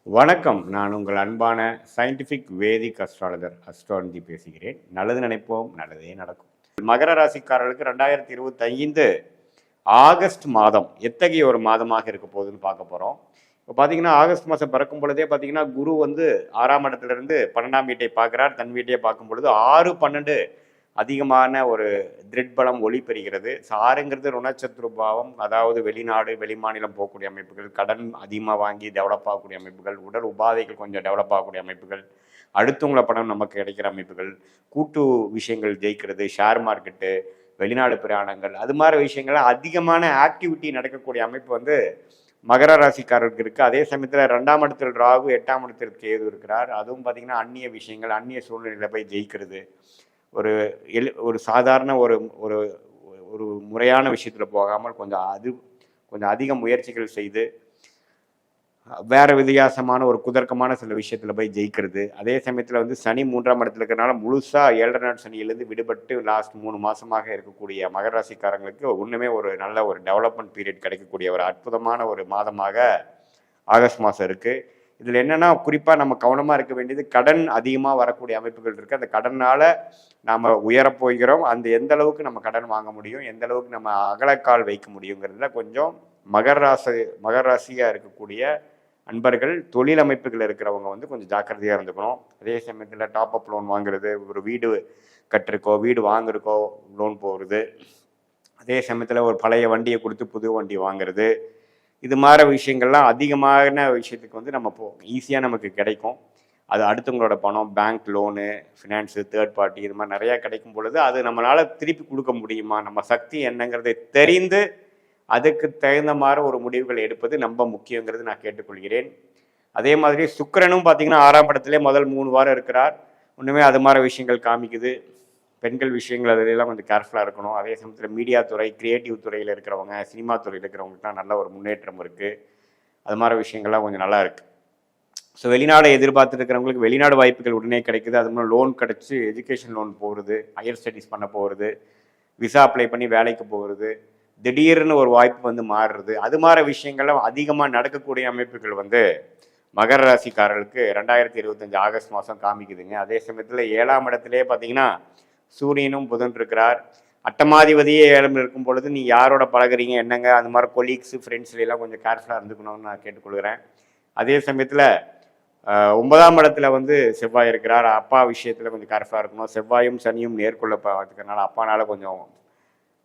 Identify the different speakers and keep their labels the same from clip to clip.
Speaker 1: வணக்கம். நான் உங்கள் அன்பான சயின்டிஃபிக் வேதிக் அஸ்ட்ராலஜர் அஸ்ட்ராலஜி பேசுகிறேன். நல்லது நினைப்போம், நல்லதே நடக்கும். மகர ராசிக்காரர்களுக்கு 2025 ஆகஸ்ட் மாதம் எத்தகைய ஒரு மாதமாக இருக்க போகுதுன்னு பார்க்க போகிறோம். இப்போ பார்த்தீங்கன்னா ஆகஸ்ட் மாதம் பிறக்கும் பொழுதே பார்த்தீங்கன்னா குரு வந்து 6ஆம் இடத்துலேருந்து 12ஆம் வீட்டை பார்க்குறார். தன் வீட்டையே பார்க்கும் பொழுது 6-12 அதிகமான ஒரு திரிட்பலம் ஒளி பெறுகிறது. ஆறுங்கிறது ருணச்சத்ரு பாவம், அதாவது வெளிநாடு வெளிமாநிலம் போகக்கூடிய அமைப்புகள், கடன் அதிகமாக வாங்கி டெவலப் ஆகக்கூடிய அமைப்புகள், உடல் உபாதைகள் கொஞ்சம் டெவலப் ஆகக்கூடிய அமைப்புகள், அடுத்தவங்கள பணம் நமக்கு கிடைக்கிற அமைப்புகள், கூட்டு விஷயங்கள் ஜெயிக்கிறது, ஷேர் மார்க்கெட்டு, வெளிநாடு பிரயாணங்கள், அது மாதிரி விஷயங்கள் அதிகமான ஆக்டிவிட்டி நடக்கக்கூடிய அமைப்பு வந்து மகர ராசிக்காரருக்கு இருக்குது. அதே சமயத்தில் 2ஆம் இடத்தில் ராகு, 8ஆம் இடத்தில் கேது இருக்கிறார். அதுவும் பார்த்திங்கன்னா அந்நிய விஷயங்கள், அந்நிய சூழ்நிலையில் போய் ஜெயிக்கிறது, ஒரு ஒரு சாதாரண ஒரு ஒரு ஒரு முறையான விஷயத்தில் போகாமல் கொஞ்சம் அதிக முயற்சிகள் செய்து வேற வித்தியாசமான ஒரு குதர்க்கமான சில விஷயத்தில் போய் ஜெயிக்கிறது. அதே சமயத்தில் வந்து சனி 3ஆம் இடத்துல இருக்கிறனால முழுசாக 7 நாள் சனியிலேருந்து விடுபட்டு லாஸ்ட் 3 மாதமாக இருக்கக்கூடிய மகர ராசிக்காரங்களுக்கு ஒன்றுமே ஒரு நல்ல ஒரு டெவலப்மெண்ட் பீரியட் கிடைக்கக்கூடிய ஒரு அற்புதமான ஒரு மாதமாக ஆகஸ்ட் மாதம் இருக்குது. இதில் என்னென்னா குறிப்பாக நம்ம கவனமாக இருக்க வேண்டியது கடன் அதிகமாக வரக்கூடிய அமைப்புகள் இருக்குது. அந்த கடனால் நாம் உயரப்போகிறோம். அந்த எந்த அளவுக்கு நம்ம கடன் வாங்க முடியும், எந்த அளவுக்கு நம்ம அகலக்கால் வைக்க முடியுங்கிறதுல கொஞ்சம் மகர ராசியாக இருக்கக்கூடிய அன்பர்கள், தொழில் அமைப்புகள் இருக்கிறவங்க வந்து கொஞ்சம் ஜாக்கிரதையாக இருந்துக்கணும். அதே சமயத்தில் டாப் அப் லோன் வாங்குறது, ஒரு வீடு கட்டிருக்கோ வீடு வாங்குறக்கோ லோன் போகிறது, அதே சமயத்தில் ஒரு பழைய வண்டியை கொடுத்து புது வண்டி வாங்குறது, இது மாதிரி விஷயங்கள்லாம் அதிகமான விஷயத்துக்கு வந்து நம்ம ஈஸியாக நமக்கு கிடைக்கும். அது அடுத்தவங்களோட பணம், bank loan, finance, third party, இது மாதிரி நிறையா கிடைக்கும் பொழுது அது நம்மளால் திருப்பி கொடுக்க முடியுமா, நம்ம சக்தி என்னங்கிறதை தெரிந்து அதுக்கு தகுந்த மாதிரி ஒரு முடிவுகள் எடுப்பது ரொம்ப முக்கியங்கிறது நான் கேட்டுக்கொள்கிறேன். அதே மாதிரி சுக்கிரனும் பார்த்தீங்கன்னா 6ஆம் இடத்துலேயே முதல் 3 வாரம் இருக்கிறார். ஒன்றுமே அது மாதிரி விஷயங்கள் காமிக்குது. பெண்கள் விஷயங்கள் அதிலெல்லாம் கொஞ்சம் கேர்ஃபுல்லாக இருக்கணும். அதே சமயத்தில் மீடியா துறை, கிரியேட்டிவ் துறையில் இருக்கிறவங்க, சினிமா துறையில் இருக்கிறவங்களுக்குலாம் நல்ல ஒரு முன்னேற்றம் இருக்குது. அது மாதிரி விஷயங்கள்லாம் கொஞ்சம் நல்லா இருக்குது. ஸோ வெளிநாடு எதிர்பார்த்துட்டு இருக்கிறவங்களுக்கு வெளிநாடு வாய்ப்புகள் உடனே கிடைக்குது. அது மாதிரி லோன் கிடச்சி எஜுகேஷன் லோன் போகிறது, ஹையர் ஸ்டடீஸ் பண்ண போகிறது, விசா அப்ளை பண்ணி வேலைக்கு போகிறது, திடீர்னு ஒரு வாய்ப்பு வந்து மாறுறது, அது மாதிரி விஷயங்கள்லாம் அதிகமாக நடக்கக்கூடிய அமைப்புகள் வந்து மகர ராசிக்காரர்களுக்கு 2025 ஆகஸ்ட் மாதம் காமிக்குதுங்க. அதே சமயத்தில் 7ஆம் இடத்துலேயே பார்த்தீங்கன்னா சூரியனும் புதன் இருக்கிறார். அட்டமாதிபதியே 7ல் இருக்கும் பொழுது நீ யாரோட பழகுறீங்க என்னங்க, அந்த மாதிரி கொலீக்ஸு, ஃப்ரெண்ட்ஸ்லாம் கொஞ்சம் கேர்ஃபுல்லாக இருந்துக்கணும்னு நான் கேட்டுக்கொள்கிறேன். அதே சமயத்தில் 9ஆம் இடத்துல வந்து செவ்வாய் இருக்கிறார். அப்பா விஷயத்தில் கொஞ்சம் கேர்ஃபுல்லாக இருக்கணும். செவ்வாயும் சனியும் நேர்கொள்ள பார்த்துக்கிறனால அப்பானால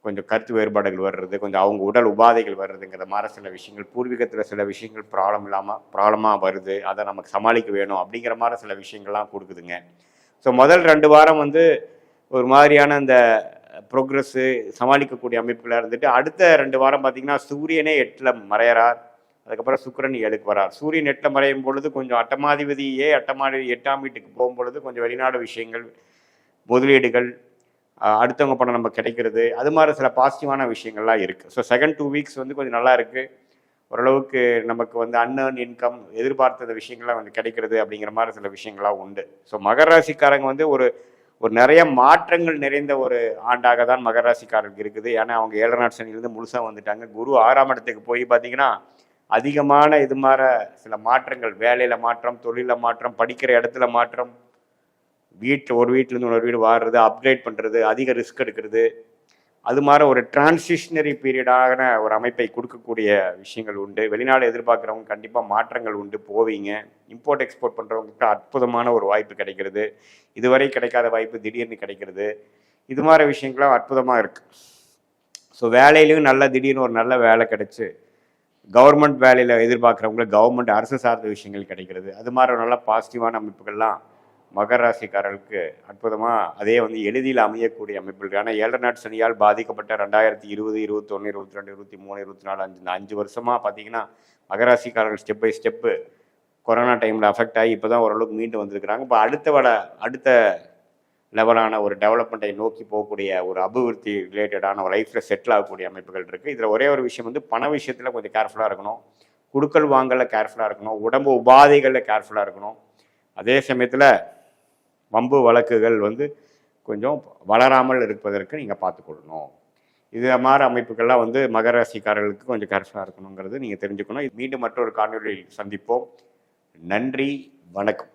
Speaker 1: கொஞ்சம் கருத்து வேறுபாடுகள் வர்றது, கொஞ்சம் அவங்க உடல் உபாதைகள் வர்றதுங்கிற மாதிரி சில விஷயங்கள், பூர்வீகத்தில் சில விஷயங்கள் ப்ராப்ளமாக வருது, அதை நமக்கு சமாளிக்க வேணும் அப்படிங்கிற மாதிரி சில விஷயங்கள்லாம் கொடுக்குதுங்க. ஸோ முதல் 2 வாரம் வந்து ஒரு மாதிரியான அந்த ப்ரோக்ரஸ்ஸு சமாளிக்கக்கூடிய அமைப்புகளாக இருந்துட்டு, அடுத்த 2 வாரம் பார்த்திங்கன்னா சூரியனே 8ல் மறையறார். அதுக்கப்புறம் சுக்கிரன் 7க்கு வரார். சூரியன் 8ல் மறையும் பொழுது கொஞ்சம் அட்டமாதிபதி 8ஆம் வீட்டுக்கு போகும்பொழுது கொஞ்சம் வெளிநாடு விஷயங்கள், முதலீடுகள், அடுத்தவங்க பணம் நம்ம கிடைக்கிறது, அது மாதிரி சில பாசிட்டிவான விஷயங்கள்லாம் இருக்குது. ஸோ செகண்ட் 2 வீக்ஸ் வந்து கொஞ்சம் நல்லா இருக்குது. ஓரளவுக்கு நமக்கு வந்து அன்அர்ன் இன்கம், எதிர்பார்த்த விஷயங்கள்லாம் வந்து கிடைக்கிறது அப்படிங்கிற மாதிரி சில விஷயங்கள்லாம் உண்டு. ஸோ மகர ராசிக்காரங்க வந்து ஒரு நிறைய மாற்றங்கள் நிறைந்த ஒரு ஆண்டாக தான் மகர ராசிக்காரருக்கு இருக்குது. ஏன்னா அவங்க 7 நாள் சனியிலேருந்து முழுசாக வந்துட்டாங்க. குரு 6ஆம் இடத்துக்கு போய் பார்த்தீங்கன்னா அதிகமான இது மாதிரி சில மாற்றங்கள், வேலையில் மாற்றம், தொழிலில் மாற்றம், படிக்கிற இடத்துல மாற்றம், ஒரு வீட்டிலேருந்து இன்னொரு வீடு வாடுறது, அப்கிரேட் பண்ணுறது, அதிக ரிஸ்க் எடுக்கிறது, அது மாதிரி ஒரு டிரான்சிஷனரி பீரியடான ஒரு அமைப்பை கொடுக்கக்கூடிய விஷயங்கள் உண்டு. வெளிநாடு எதிர்பார்க்குறவங்க கண்டிப்பாக மாற்றங்கள் உண்டு, போவீங்க. இம்போர்ட் எக்ஸ்போர்ட் பண்ணுறவங்களுக்கு அற்புதமான ஒரு வாய்ப்பு கிடைக்கிறது. இதுவரை கிடைக்காத வாய்ப்பு திடீர்னு கிடைக்கிறது. இது மாதிரி விஷயங்கள்லாம் அற்புதமாக இருக்குது. ஸோ வேலையிலையும் திடீர்னு ஒரு நல்ல வேலை கிடைச்சி கவர்மெண்ட் வேலையில் எதிர்பார்க்குறவங்களுக்கு கவர்மெண்ட் அரசு சார்ந்த விஷயங்கள் கிடைக்கிறது. அது மாதிரி நல்ல பாசிட்டிவான அமைப்புகள்லாம் மகர ராசிக்காரர்களுக்கு அற்புதமாக அதே வந்து எளிதில் அமையக்கூடிய அமைப்புகள். ஆனால் 7 நாட் சனியால் பாதிக்கப்பட்ட 2020, 21, 22, 23, 24 இந்த 5 வருஷமாக பார்த்தீங்கன்னா மகர ராசிக்காரர்கள் ஸ்டெப் பை ஸ்டெப்பு கொரோனா டைமில் அஃபெக்ட் ஆகி இப்போ தான் ஓரளவுக்கு மீண்டு வந்திருக்கிறாங்க. இப்போ அடுத்த லெவலான ஒரு டெவலப்மெண்ட்டை நோக்கி போகக்கூடிய ஒரு அபிவிருத்தி ரிலேட்டடான ஒரு லைஃப்பில் செட்டில் ஆகக்கூடிய அமைப்புகள் இருக்குது. இதில் ஒரே ஒரு விஷயம் வந்து பண விஷயத்தில் கொஞ்சம் கேர்ஃபுல்லாக இருக்கணும், குடுக்கல் வாங்கல கேர்ஃபுல்லாக இருக்கணும், உடம்பு உபாதைகளில் கேர்ஃபுல்லாக இருக்கணும். அதே சமயத்தில் வம்பு வழக்குகள் வந்து கொஞ்சம் வளராமல் இருப்பதற்கு நீங்கள் பார்த்துக்கொள்ளணும். இது மாதிரி அமைப்புகள்லாம் வந்து மகர ராசிக்காரர்களுக்கு கொஞ்சம் கேர்ஃபுல்லாக இருக்கணுங்கிறது நீங்கள் தெரிஞ்சுக்கணும். மீண்டும் மற்றொரு காணொலியில் சந்திப்போம். நன்றி, வணக்கம்.